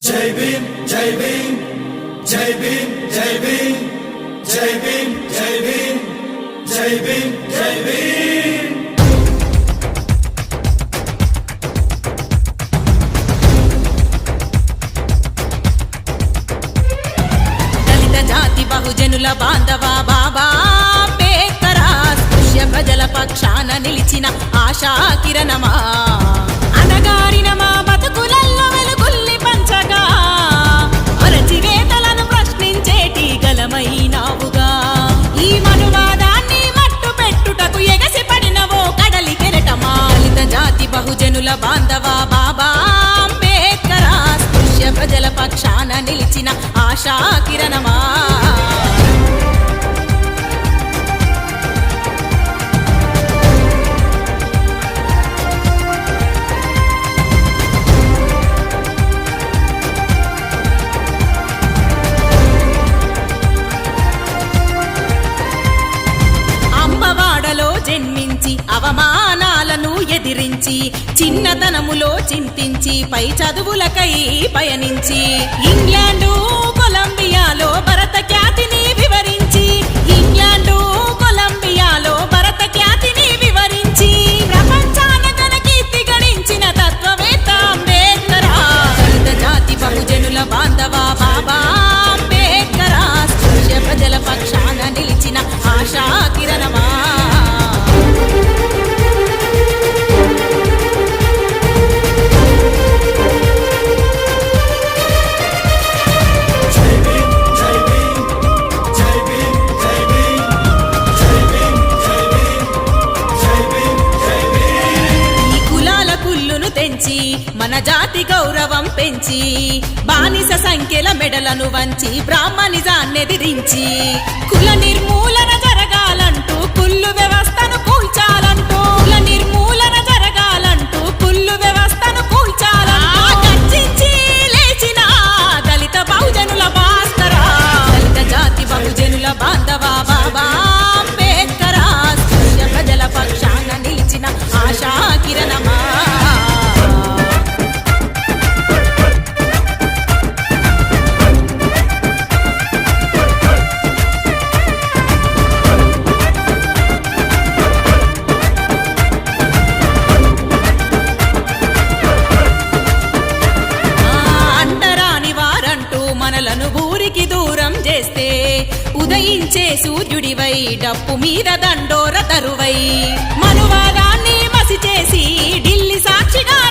జై భీమ్ జై భీమ్ జై భీమ్ జై భీమ్ జై భీమ్ జై భీమ్ జై భీమ్ జై భీమ్ దళిత జాతి బహుజనుల బాంధవా బాబా అంబేద్కర్ స్పృశ్య ప్రజల పక్షాన నిలిచిన ఆశా కిరణమా అనగారిన మా బతుకులల్లో వెలుగుల్ని పంచగా అరచివేతలను ప్రశ్నించేటి గలమైనావుగా ఈ మనువాదాన్ని మట్టు పెట్టుటకు ఎగసి పడినవో కడలి కెరటమా దళిత జాతి బహుజనుల బాంధవా బాబా అంబేద్కర్ స్పృశ్య ప్రజల పక్షాన నిలిచిన ఆశా కిరణమా జన్మించి అవమానాలను ఎదిరించి చిన్నతనములో చింతించి పై చదువులకై పయనించి ఇంగ్లాండు కొలంబియాలో భరత ఖ్యాతిని వివరించి ఇంగ్లాండు కొలంబియాలో భరత ఖ్యాతిని వివరించి ప్రపంచాన ఘన కీర్తి గణించిన తత్వవేత్త అంబేద్కర్ దళిత జాతి బహుజనుల బాంధవా బాబా అంబేద్కర్ స్పృశ్య ప్రజల పక్షాన నిలిచిన ఆశా కిరణమా మన జాతి గౌరవం పెంచి బానిస సంఖ్యల మెడలను వంచి బ్రాహ్మణిజాన్నెదిరించి కుల నిర్మూలన జరగాలంటూ కుల్లు వ్యవస్థను కూల్చాలంటూ కుల నిర్మూలన జరగాలంటూ కుల్లు వ్యవస్థను కూల్చాలంటూ గర్జించి లేచిన దళిత బహుజనుల భాస్కరా దళిత జాతి బహుజనుల బాంధవా బాబా అంబేద్కర్ స్పృశ్య ప్రజల పక్షాన నిలిచిన ఆశా కిరణమా ఊరికి దూరం చేస్తే ఉదయించే సూర్యుడివై డప్పు మీద దండోర తరువై